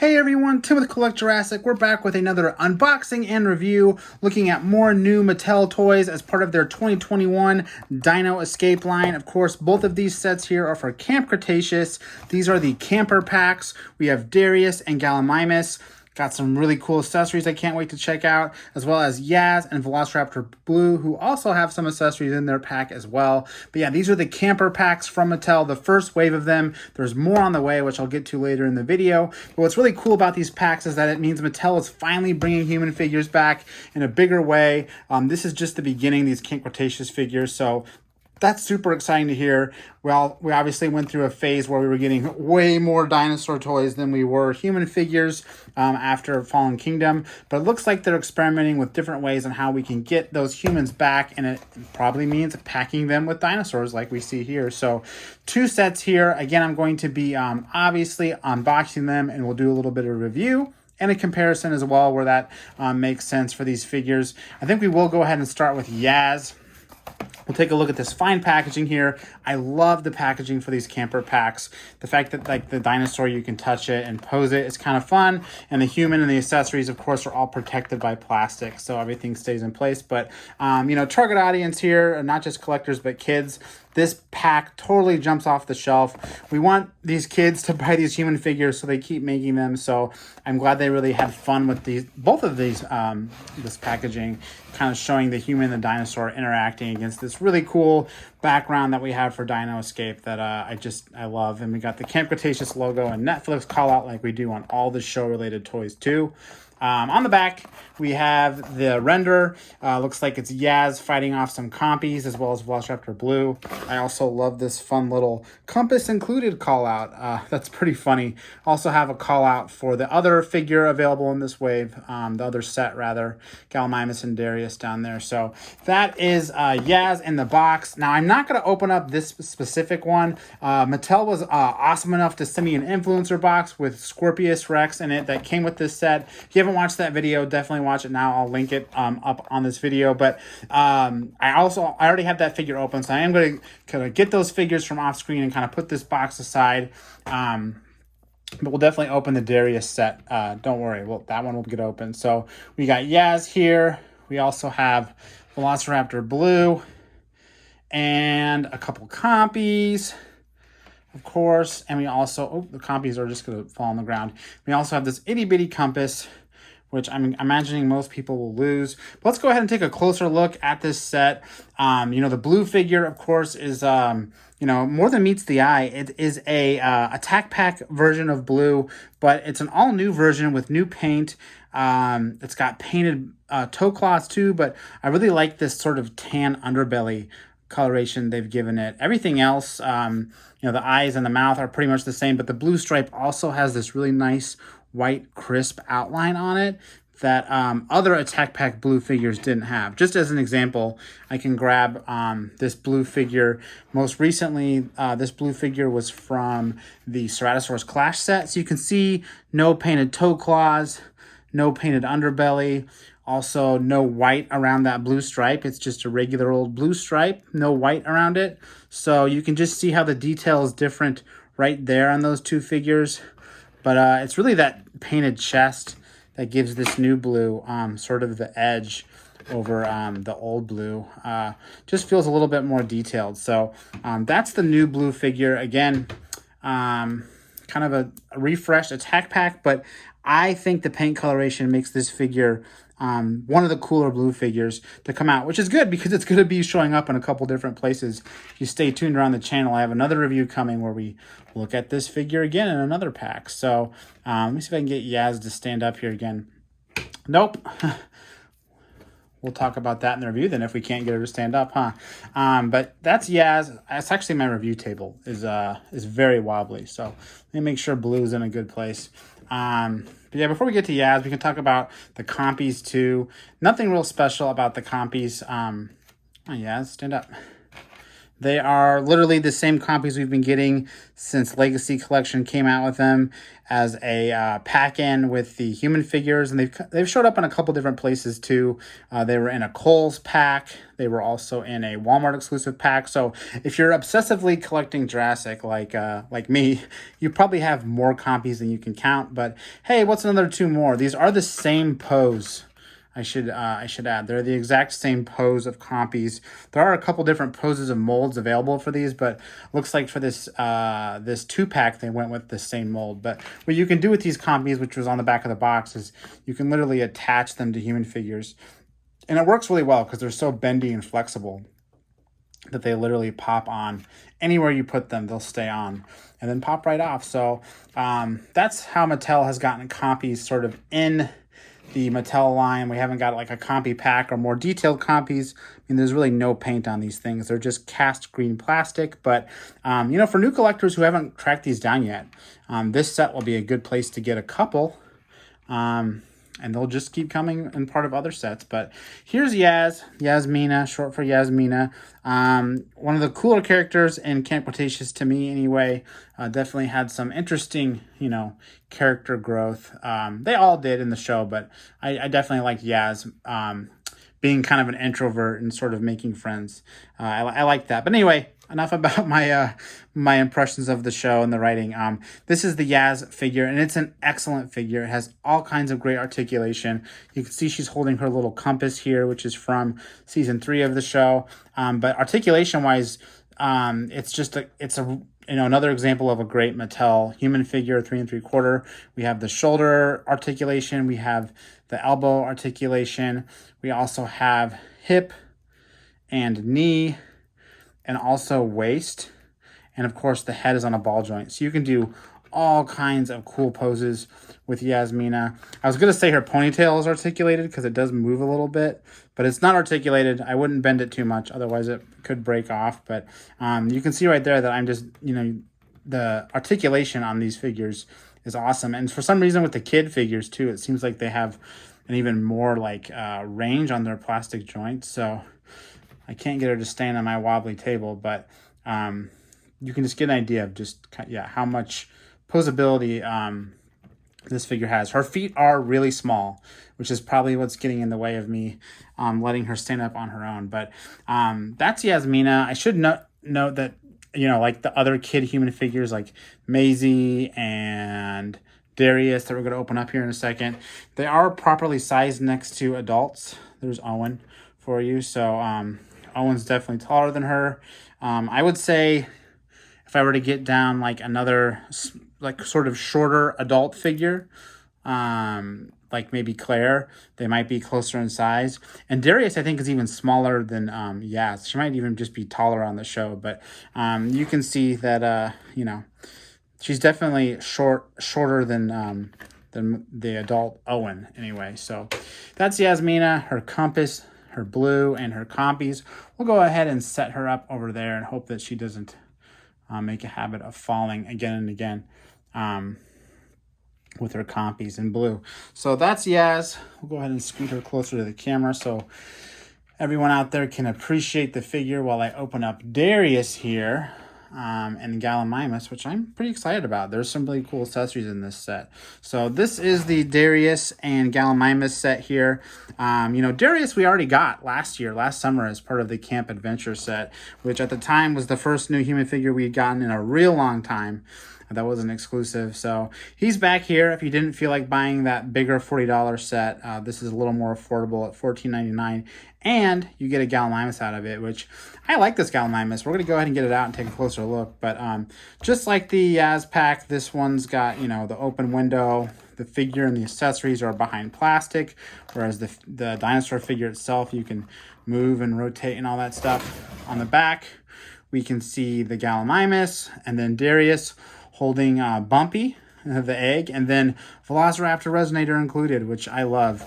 Hey everyone, Tim with Collect Jurassic. We're back with another unboxing and review, looking at more new Mattel toys as part of their 2021 Dino Escape line. Of course, both of these sets here are for Camp Cretaceous. These are the camper packs. We have Darius and Gallimimus. Got some really cool accessories I can't wait to check out, as well as Yaz and Velociraptor Blue, who also have some accessories in their pack as well. But yeah, these are the camper packs from Mattel, the first wave of them. There's more on the way, which I'll get to later in the video. But what's really cool about these packs is that it means Mattel is finally bringing human figures back in a bigger way. This is just the beginning, these Camp Cretaceous figures, so that's super exciting to hear. Well, we obviously went through a phase where we were getting way more dinosaur toys than we were human figures after Fallen Kingdom. But it looks like they're experimenting with different ways on how we can get those humans back. And it probably means packing them with dinosaurs like we see here. So 2 sets here. Again, I'm going to be obviously unboxing them, and we'll do a little bit of review and a comparison as well where that makes sense for these figures. I think we will go ahead and start with Yaz. We'll take a look at this fine packaging here. I love the packaging for these camper packs. The fact that like the dinosaur, you can touch it and pose it is kind of fun. And the human and the accessories, of course, are all protected by plastic, so everything stays in place. But, you know, target audience here, not just collectors, but kids. This pack totally jumps off the shelf. We want these kids to buy these human figures, so they keep making them. So I'm glad they really had fun with these, both of these, this packaging, kind of showing the human and the dinosaur interacting against this really cool background that we have for Dino Escape that I love. And we got the Camp Cretaceous logo and Netflix call out like we do on all the show related toys too. On the back, we have the render. Looks like it's Yaz fighting off some compies as well as Velociraptor Blue. I also love this fun little compass included call out. That's pretty funny. Also have a call out for the other figure available in this wave, the other set rather, Gallimimus and Darius down there. So that is Yaz in the box. Now I'm not going to open up this specific one. Mattel was awesome enough to send me an influencer box with Scorpius Rex in it that came with this set. If you haven't watched that video, definitely watch it now. I'll link it up on this video. But I already have that figure open, so I am going to kind of get those figures from off screen and kind of put this box aside. But we'll definitely open the Darius set. Don't worry, that one will get open. So we got Yaz here. We also have Velociraptor Blue and a couple compies, of course. And we also, the compies are just going to fall on the ground. We also have this itty bitty compass, which I'm imagining most people will lose. But let's go ahead and take a closer look at this set. You know, the blue figure, of course, is, you know, more than meets the eye. It is a attack pack version of Blue, but it's an all-new version with new paint. It's got painted toe claws too, but I really like this sort of tan underbelly coloration they've given it. Everything else, you know, the eyes and the mouth are pretty much the same, but the blue stripe also has this really nice white crisp outline on it that other attack pack blue figures didn't have. Just as an example, I can grab this blue figure. Most recently, this blue figure was from the Ceratosaurus Clash set. So you can see no painted toe claws, no painted underbelly, also no white around that blue stripe. It's just a regular old blue stripe, no white around it. So you can just see how the detail is different right there on those 2 figures. But it's really that painted chest that gives this new blue sort of the edge over the old blue. Just feels a little bit more detailed. So that's the new blue figure. Again, kind of a refreshed attack pack, but I think the paint coloration makes this figure one of the cooler blue figures to come out, which is good because it's going to be showing up in a couple different places. If you stay tuned around the channel, I have another review coming where we look at this figure again in another pack. So let me see if I can get Yaz to stand up here again. Nope. We'll talk about that in the review then if we can't get her to stand up, huh? But that's Yaz. That's actually my review table is very wobbly. So let me make sure blue is in a good place. But yeah, before we get to Yaz, we can talk about the compies too. Nothing real special about the compies. Oh, Yaz, stand up. They are literally the same copies we've been getting since Legacy Collection came out with them as a pack-in with the human figures, and they've showed up in a couple different places too. They were in a Kohl's pack. They were also in a Walmart exclusive pack. So if you're obsessively collecting Jurassic like me, you probably have more copies than you can count. But hey, what's another 2 more? These are the same pose. I should add, they're the exact same pose of compies. There are a couple different poses of molds available for these, but looks like for this this 2-pack they went with the same mold. But what you can do with these compies, which was on the back of the box, is you can literally attach them to human figures, and it works really well because they're so bendy and flexible that they literally pop on anywhere you put them. They'll stay on and then pop right off. So that's how Mattel has gotten compies sort of in the Mattel line. We haven't got like a compy pack or more detailed compies. I mean, there's really no paint on these things. They're just cast green plastic. But, you know, for new collectors who haven't tracked these down yet, this set will be a good place to get a couple. And they'll just keep coming in part of other sets. But here's Yaz, Yasmina, short for Yazmina. One of the cooler characters in Camp Cretaceous to me anyway. Definitely had some interesting, you know, character growth. They all did in the show, but I definitely liked Yaz being kind of an introvert and sort of making friends. I like that. But anyway, enough about my impressions of the show and the writing. This is the Yaz figure, and it's an excellent figure. It has all kinds of great articulation. You can see she's holding her little compass here, which is from season 3 of the show. But articulation-wise, it's another example of a great Mattel human figure, 3 3/4. We have the shoulder articulation. We have the elbow articulation. We also have hip and knee, and also waist, and of course the head is on a ball joint. So you can do all kinds of cool poses with Yazmina. I was going to say her ponytail is articulated because it does move a little bit, but it's not articulated. I wouldn't bend it too much, otherwise it could break off. But you can see right there that I'm just, you know, the articulation on these figures is awesome. And for some reason with the kid figures too, it seems like they have an even more like range on their plastic joints. So I can't get her to stand on my wobbly table, but you can just get an idea of just, yeah, how much posability this figure has. Her feet are really small, which is probably what's getting in the way of me letting her stand up on her own. But that's Yazmina. I should note that, you know, like the other kid human figures like Maisie and Darius that we're going to open up here in a second, they are properly sized next to adults. There's Owen for you. So Owen's definitely taller than her. I would say if I were to get down like another like sort of shorter adult figure, like maybe Claire, they might be closer in size. And Darius, I think, is even smaller than Yaz. She might even just be taller on the show. But you can see that, you know, she's definitely shorter than the adult Owen anyway. So that's Yazmina, her compass, her blue, and her compies. We'll go ahead and set her up over there and hope that she doesn't make a habit of falling again and again with her compies in blue. So that's Yaz. We'll go ahead and scoot her closer to the camera so everyone out there can appreciate the figure while I open up Darius here. And Gallimimus, which I'm pretty excited about. There's some really cool accessories in this set. So this is the Darius and Gallimimus set here. You know, Darius we already got last summer as part of the Camp Adventure set, which at the time was the first new human figure we had gotten in a real long time. That wasn't exclusive. So he's back here. If you didn't feel like buying that bigger $40 set, this is a little more affordable at $14.99. And you get a Gallimimus out of it, which I like this Gallimimus. We're going to go ahead and get it out and take a closer look. But just like the Yaz pack, this one's got, you know, the open window. The figure and the accessories are behind plastic, whereas the dinosaur figure itself, you can move and rotate and all that stuff. On the back, we can see the Gallimimus and then Darius holding Bumpy, the egg, and then Velociraptor Resonator included, which I love.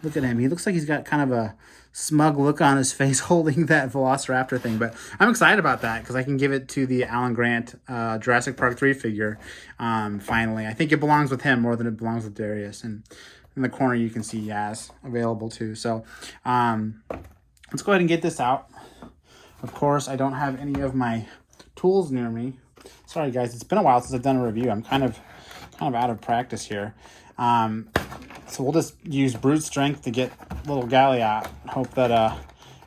Look at him. He looks like he's got kind of a smug look on his face holding that Velociraptor thing, but I'm excited about that because I can give it to the Alan Grant Jurassic Park 3 figure finally. I think it belongs with him more than it belongs with Darius, and in the corner you can see Yaz available too. So let's go ahead and get this out. Of course, I don't have any of my tools near me. Sorry guys, it's been a while since I've done a review. I'm kind of out of practice here. So we'll just use brute strength to get little Gally out. Hope that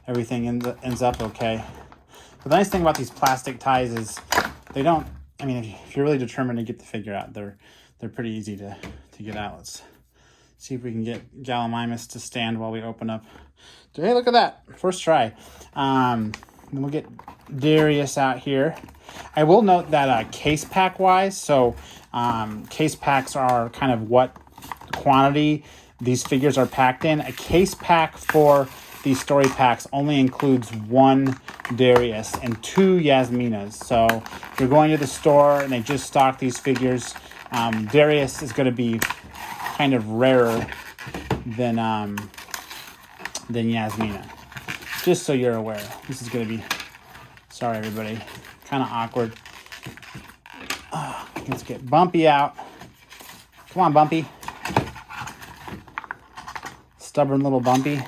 everything ends up okay. But the nice thing about these plastic ties is they don't, I mean, if you're really determined to get the figure out, they're pretty easy to get out. Let's see if we can get Gallimimus to stand while we open up. Hey, look at that. First try. We'll get Darius out here. I will note that case pack wise, so case packs are kind of what quantity these figures are packed in. A case pack for these story packs only includes 1 Darius and 2 Yazminas. So if you're going to the store and they just stock these figures, Darius is going to be kind of rarer than Yazmina. Just so you're aware. This is going to be, sorry everybody, kind of awkward. Let's get Bumpy out. Come on, Bumpy. Stubborn little Bumpy.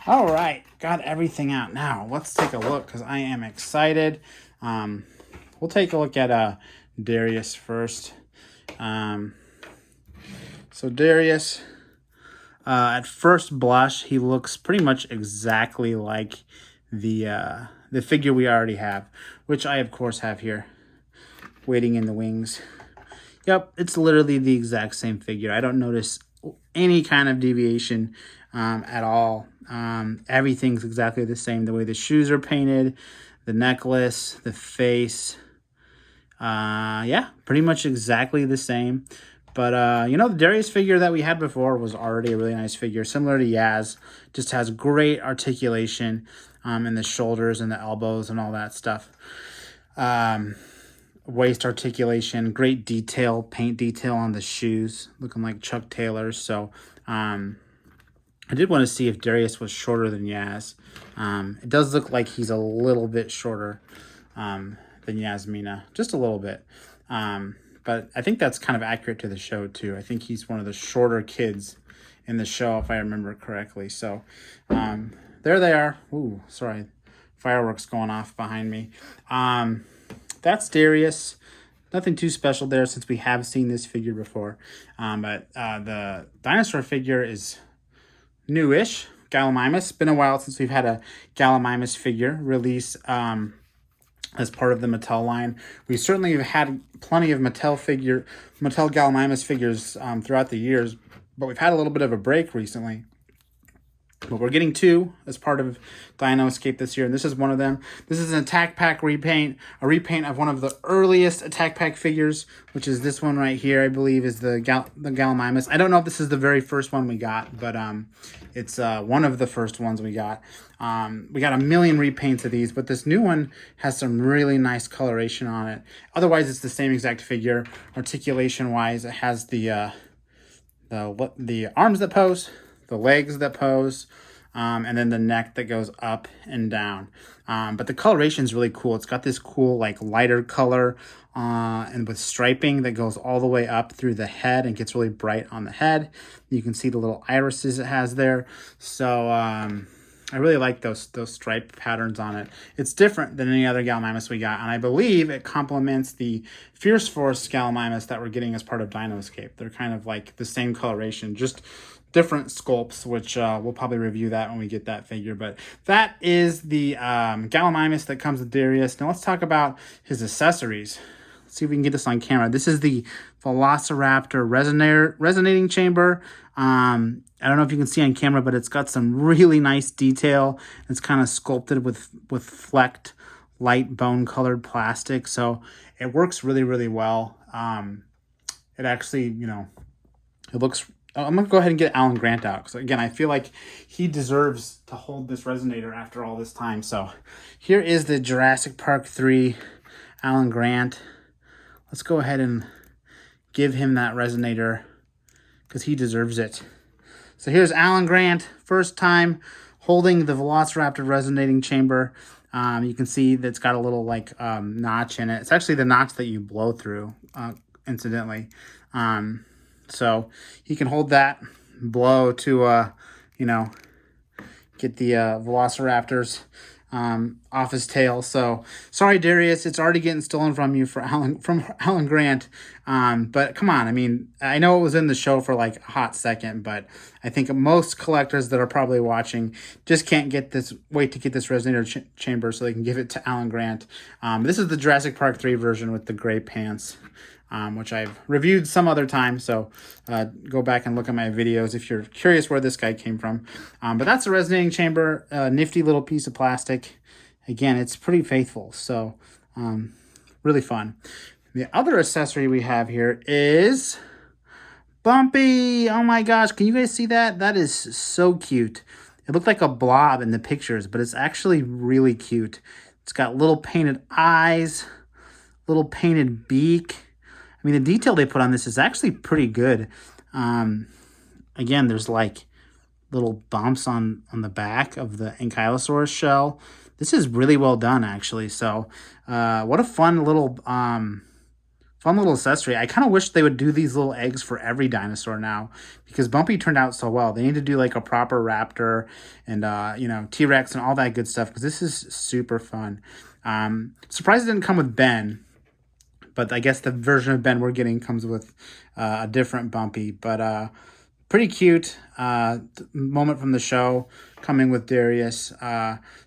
All right, got everything out. Now, let's take a look because I am excited. We'll take a look at Darius first. So Darius, at first blush, he looks pretty much exactly like the figure we already have, which I, of course, have here, waiting in the wings. Yep, it's literally the exact same figure. I don't notice any kind of deviation at all. Everything's exactly the same. The way the shoes are painted, the necklace, the face. Yeah, pretty much exactly the same. But, you know, the Darius figure that we had before was already a really nice figure, similar to Yaz. Just has great articulation in the shoulders and the elbows and all that stuff. Waist articulation, great detail, paint detail on the shoes, looking like Chuck Taylor's. So, I did want to see if Darius was shorter than Yaz. It does look like he's a little bit shorter than Yazmina, just a little bit. But I think that's kind of accurate to the show too. I think he's one of the shorter kids in the show, if I remember correctly. So there they are. Ooh, sorry, fireworks going off behind me. That's Darius. Nothing too special there since we have seen this figure before. But the dinosaur figure is newish. Gallimimus. Been a while since we've had a Gallimimus figure release as part of the Mattel line. We certainly have had plenty of Mattel Gallimimus figures throughout the years, but we've had a little bit of a break recently. But we're getting 2 as part of Dino Escape this year, and this is one of them. This is an Attack Pack repaint, a repaint of one of the earliest Attack Pack figures, which is this one right here, I believe, is the Gallimimus. I don't know if this is the very first one we got, but it's one of the first ones we got. We got a million repaints of these, but this new one has some really nice coloration on it. Otherwise, it's the same exact figure. Articulation-wise, it has the arms that pose, the legs that pose, and then the neck that goes up and down. But the coloration is really cool. It's got this cool, like, lighter color and with striping that goes all the way up through the head and gets really bright on the head. You can see the little irises it has there. So I really like those stripe patterns on it. It's different than any other Gallimimus we got, and I believe it complements the Fierce Force Gallimimus that we're getting as part of Dino Escape. They're kind of like the same coloration, just different sculpts, which we'll probably review that when we get that figure. But that is the Gallimimus that comes with Darius. Now let's talk about his accessories. Let's see if we can get this on camera. This is the Velociraptor resonating chamber. I don't know if you can see on camera, but it's got some really nice detail. It's kind of sculpted with flecked, light bone-colored plastic. So it works really, really well. It actually, you know, it looks... I'm going to go ahead and get Alan Grant out because, again, I feel like he deserves to hold this resonator after all this time. So here is the Jurassic Park 3 Alan Grant. Let's go ahead and give him that resonator because he deserves it. So here's Alan Grant, first time holding the Velociraptor resonating chamber. You can see that it's got a little, like, notch in it. It's actually the notch that you blow through, incidentally. So he can hold that, blow to, you know, get the Velociraptors. off his tail. So sorry, Darius, it's already getting stolen from you from Alan Grant. But come on, I mean, I know it was in the show for like a hot second, but I think most collectors that are probably watching just can't wait to get this Resonator chamber so they can give it to Alan Grant. This is the Jurassic Park 3 version with the gray pants. Which I've reviewed some other time, so go back and look at my videos if you're curious where this guy came from. But that's a resonating chamber, nifty little piece of plastic. Again, it's pretty faithful, so really fun. The other accessory we have here is Bumpy. Oh my gosh, can you guys see that? That is so cute. It looked like a blob in the pictures, but it's actually really cute. It's got little painted eyes, little painted beak. I mean, the detail they put on this is actually pretty good. Again, there's like little bumps on the back of the Ankylosaurus shell. This is really well done, actually. So what a fun little accessory. I kind of wish they would do these little eggs for every dinosaur now, because Bumpy turned out so well. They need to do like a proper raptor and, you know, T-Rex and all that good stuff, because this is super fun. Surprised it didn't come with Ben. But I guess the version of Ben we're getting comes with a different Bumpy. But pretty cute moment from the show coming with Darius.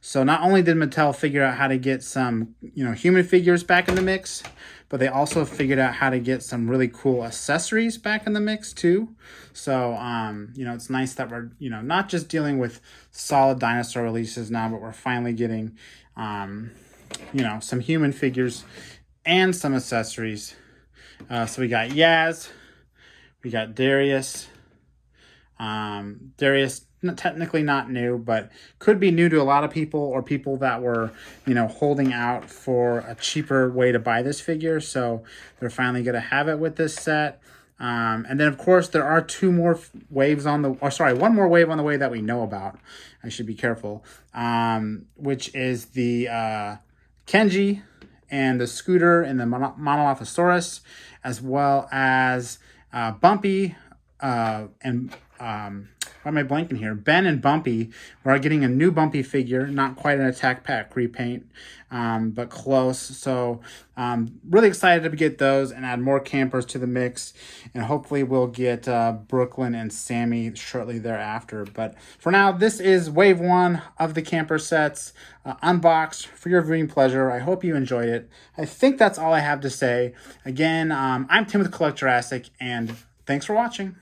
So not only did Mattel figure out how to get some, you know, human figures back in the mix, but they also figured out how to get some really cool accessories back in the mix too. So, you know, it's nice that we're, you know, not just dealing with solid dinosaur releases now, but we're finally getting, you know, some human figures and some accessories. So we got Yaz, we got Darius. Darius, technically not new, but could be new to a lot of people, or people that were, you know, holding out for a cheaper way to buy this figure. So they're finally going to have it with this set. And then, of course, there are one more wave on the way that we know about. I should be careful. Which is the Kenji and the Scooter and the Monolophosaurus, as well as Bumpy and why am I blanking here? Ben and Bumpy are getting a new Bumpy figure, not quite an Attack Pack repaint, but close. So really excited to get those and add more campers to the mix, and hopefully we'll get Brooklyn and Sammy shortly thereafter. But for now, this is wave 1 of the camper sets, unboxed for your viewing pleasure. I hope you enjoyed it. I think that's all I have to say. Again, I'm Tim with Collect Jurassic, and thanks for watching.